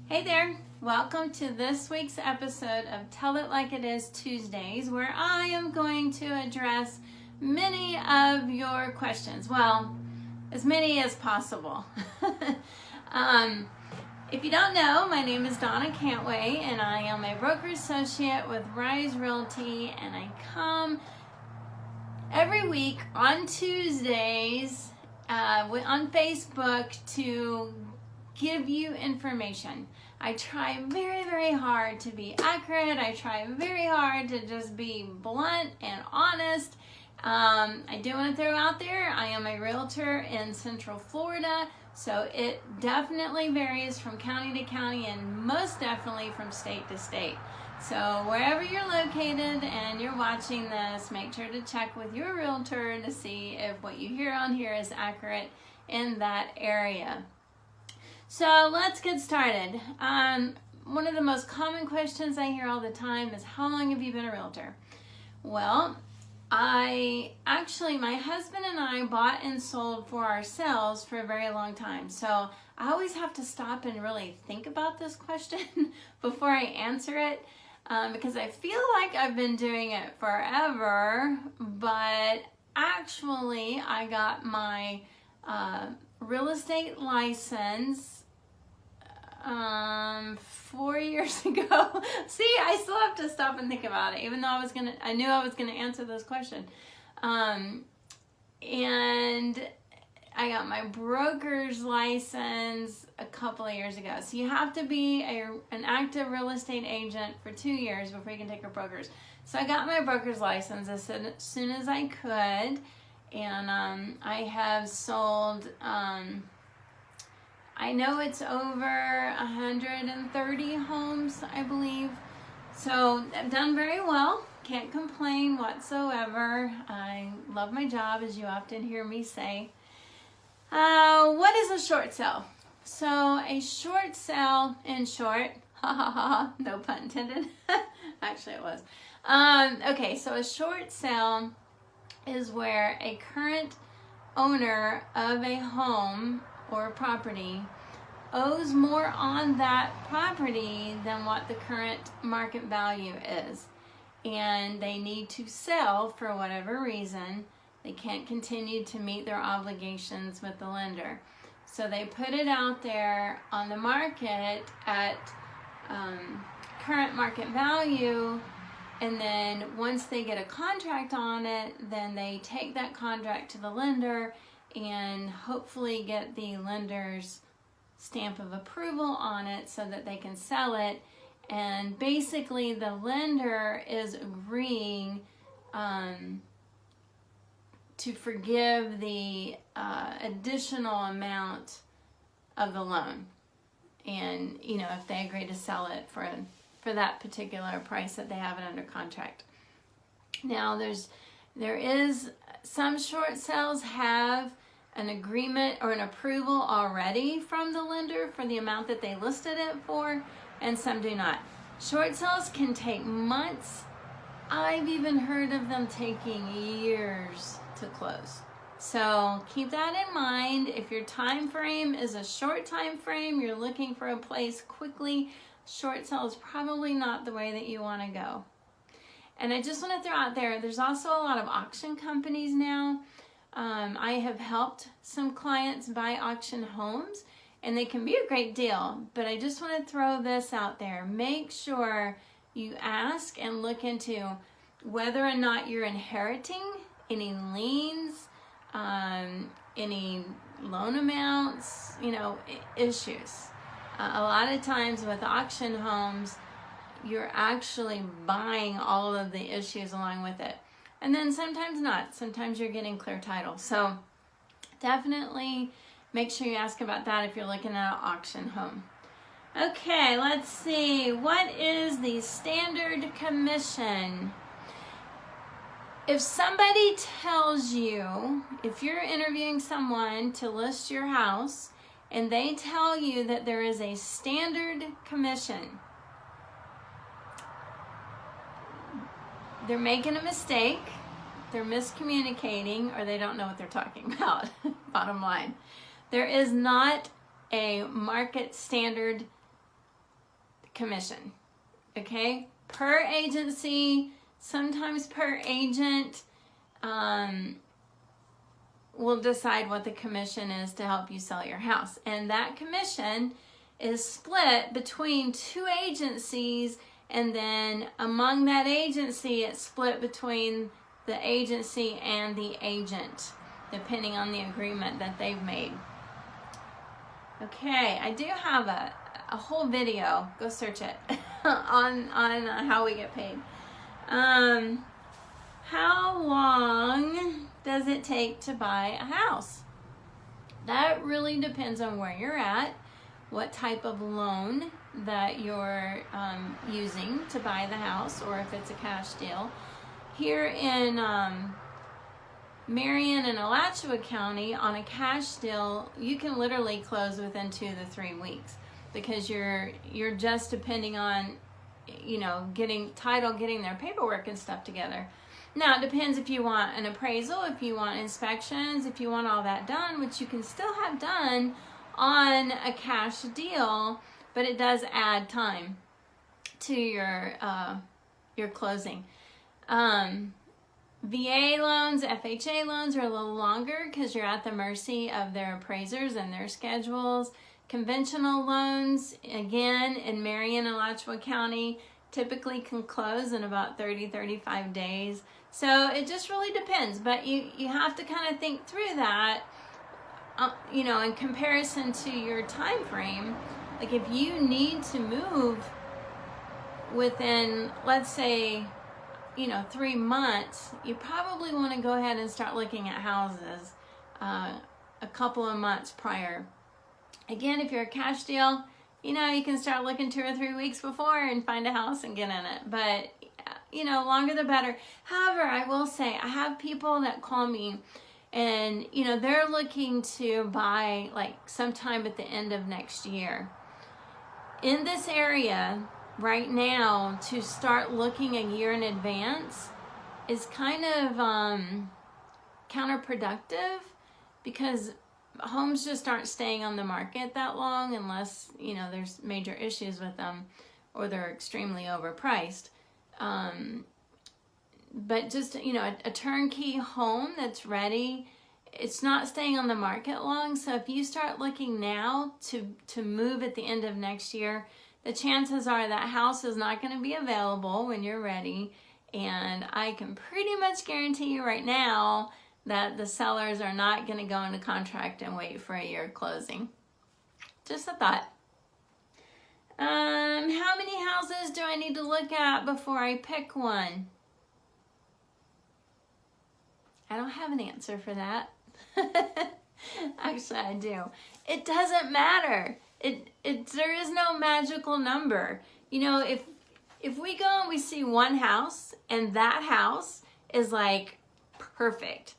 Hey there, welcome to this week's episode of Tell It Like It Is Tuesdays, where I am going to address many of your questions. Well, as many as possible. If you don't know, my name is Dawna and I am a broker associate with Rise Realty, and I come every week on Tuesdays on Facebook to give you information. I try very, very hard to be accurate. I try very hard to just be blunt and honest. I do want to throw out there, I am a realtor in Central Florida, so it definitely varies from county to county and most definitely from state to state. So wherever you're located and you're watching this, make sure to check with your realtor to see if what you hear on here is accurate in that area. So let's get started. One of the most common questions I hear all the time is, how long have you been a realtor? Well, my husband and I bought and sold for ourselves for a very long time. So I always have to stop and really think about this question before I answer it, because I feel like I've been doing it forever, but actually I got my real estate license 4 years ago. See, I still have to stop and think about it, even though I knew I was gonna answer this question. And I got my broker's license a couple of years ago. So you have to be an active real estate agent for 2 years before you can take a broker's. So I got my broker's license as soon as I could, and I have sold, I know it's over 130 homes, I believe. So I've done very well. Can't complain whatsoever. I love my job, as you often hear me say. What is a short sale? So a short sale, in short, no pun intended. Actually it was. Okay, so a short sale is where a current owner of a home or property owes more on that property than what the current market value is, and they need to sell for whatever reason. They can't continue to meet their obligations with the lender, so they put it out there on the market at current market value, and then once they get a contract on it, then they take that contract to the lender and hopefully get the lender's stamp of approval on it so that they can sell it. And basically the lender is agreeing to forgive the additional amount of the loan, and if they agree to sell it for that particular price that they have it under contract. Now there is some short sales have an agreement or an approval already from the lender for the amount that they listed it for, and some do not. Short sales can take months. I've even heard of them taking years to close. So keep that in mind. If your time frame is a short time frame, you're looking for a place quickly, short sale is probably not the way that you want to go. And I just want to throw out there, there's also a lot of auction companies now. I have helped some clients buy auction homes, and they can be a great deal, but I just want to throw this out there. Make sure you ask and look into whether or not you're inheriting any liens, any loan amounts, issues. A lot of times with auction homes, you're actually buying all of the issues along with it. And then sometimes not. Sometimes you're getting clear title. So definitely make sure you ask about that if you're looking at an auction home. Okay, let's see. What is the standard commission? If somebody tells you, if you're interviewing someone to list your house, and they tell you that there is a standard commission, they're making a mistake, they're miscommunicating, or they don't know what they're talking about. Bottom line. There is not a market standard commission, okay? Per agency, sometimes per agent, will decide what the commission is to help you sell your house. And that commission is split between 2 agencies, and then among that agency, it's split between the agency and the agent, depending on the agreement that they've made. Okay, I do have a whole video, go search it, on how we get paid. How long does it take to buy a house? That really depends on where you're at, what type of loan that you're using to buy the house, or if it's a cash deal. Here in Marion and Alachua County, on a cash deal, you can literally close within 2 to 3 weeks, because you're just depending on, getting title, getting their paperwork and stuff together. Now, it depends if you want an appraisal, if you want inspections, if you want all that done, which you can still have done on a cash deal, but it does add time to your closing. VA loans, FHA loans are a little longer because you're at the mercy of their appraisers and their schedules. Conventional loans, again, in Marion and Alachua County, typically can close in about 30-35 days. So it just really depends, but you have to kind of think through that, in comparison to your time frame. Like if you need to move within, let's say, 3 months, you probably want to go ahead and start looking at houses a couple of months prior. Again, if you're a cash deal, you can start looking 2 or 3 weeks before and find a house and get in it. But, longer the better. However, I will say, I have people that call me and, they're looking to buy like sometime at the end of next year. In this area right now, to start looking a year in advance is kind of counterproductive, because homes just aren't staying on the market that long unless, there's major issues with them or they're extremely overpriced. But just, a turnkey home that's ready, it's not staying on the market long. So if you start looking now to move at the end of next year, the chances are that house is not going to be available when you're ready. And I can pretty much guarantee you right now that the sellers are not going to go into contract and wait for a year closing. Just a thought. How many houses do I need to look at before I pick one? I don't have an answer for that. Actually, I do. It doesn't matter. There is no magical number. If we go and we see one house and that house is like perfect,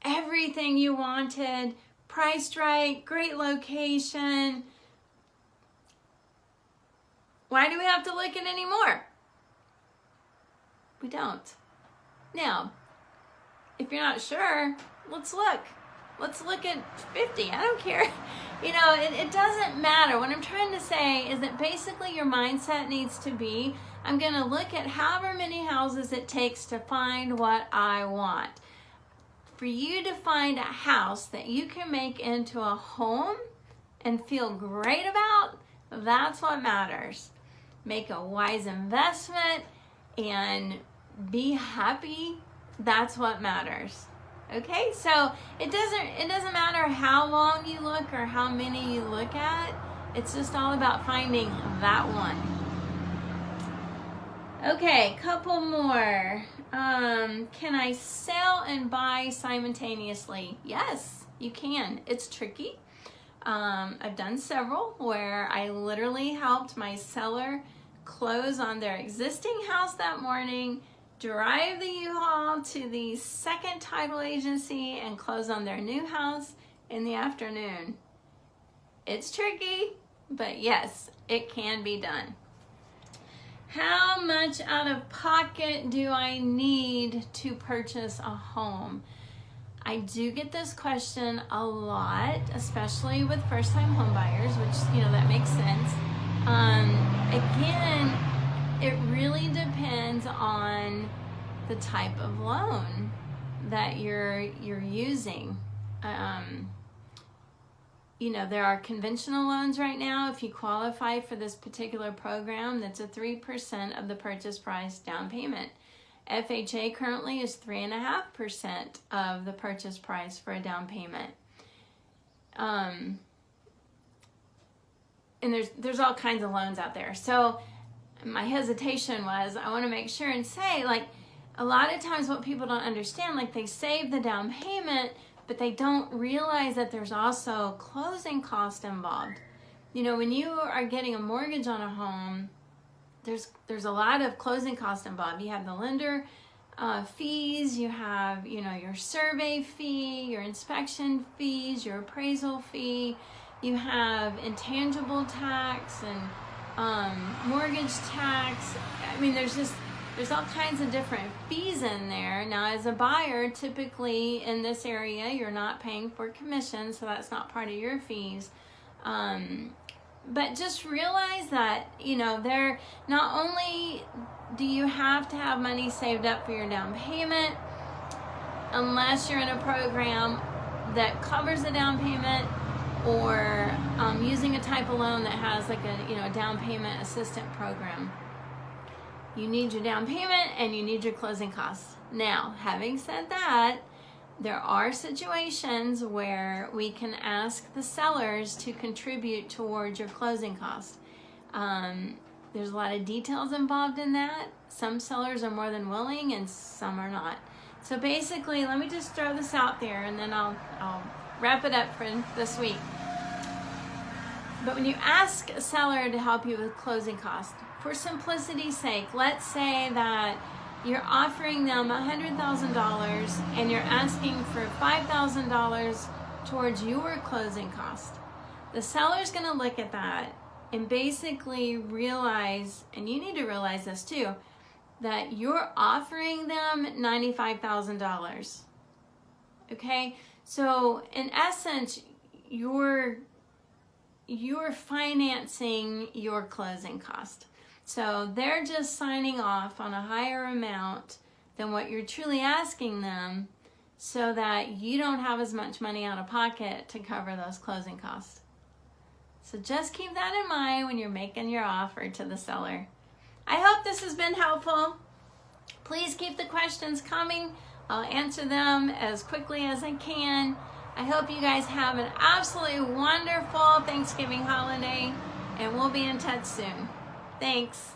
everything you wanted, priced right, great location, why do we have to look at any more? We don't. Now, if you're not sure, let's look. Let's look at 50. I don't care. It doesn't matter. What I'm trying to say is that basically your mindset needs to be, I'm going to look at however many houses it takes to find what I want. For you to find a house that you can make into a home and feel great about, that's what matters. Make a wise investment and be happy. That's what matters. Okay, so it doesn't matter how long you look or how many you look at. It's just all about finding that one. Okay, couple more. Can I sell and buy simultaneously? Yes, you can. It's tricky. I've done several where I literally helped my seller close on their existing house that morning, drive the U-Haul to the second title agency, and close on their new house in the afternoon. It's tricky, but yes, it can be done. How much out of pocket do I need to purchase a home? I do get this question a lot, especially with first-time home buyers, which, that makes sense. Again, it really depends on the type of loan that you're using. You know, there are conventional loans right now. If you qualify for this particular program, that's a 3% of the purchase price down payment. FHA currently is 3.5% of the purchase price for a down payment. And there's all kinds of loans out there. So my hesitation was, I want to make sure and say, like, a lot of times what people don't understand, like, they save the down payment, but they don't realize that there's also closing cost involved. You know, when you are getting a mortgage on a home, there's a lot of closing costs involved. You have the lender fees, you have, you know, your survey fee, your inspection fees, your appraisal fee, you have intangible tax and mortgage tax. I mean, there's all kinds of different fees in there. Now, as a buyer, typically in this area, you're not paying for commission, so that's not part of your fees. But just realize that, you know, not only do you have to have money saved up for your down payment, unless you're in a program that covers the down payment, or using a type of loan that has like a down payment assistant program. You need your down payment and you need your closing costs. Now, having said that, there are situations where we can ask the sellers to contribute towards your closing costs. There's a lot of details involved in that. Some sellers are more than willing and some are not. So basically, let me just throw this out there and then I'll wrap it up for this week. But when you ask a seller to help you with closing costs, for simplicity's sake, let's say that you're offering them $100,000 and you're asking for $5,000 towards your closing cost. The seller's going to look at that and basically realize, and you need to realize this too, that you're offering them $95,000. Okay? So in essence, you're financing your closing cost. So they're just signing off on a higher amount than what you're truly asking them so that you don't have as much money out of pocket to cover those closing costs. So just keep that in mind when you're making your offer to the seller. I hope this has been helpful. Please keep the questions coming. I'll answer them as quickly as I can. I hope you guys have an absolutely wonderful Thanksgiving holiday, and we'll be in touch soon. Thanks.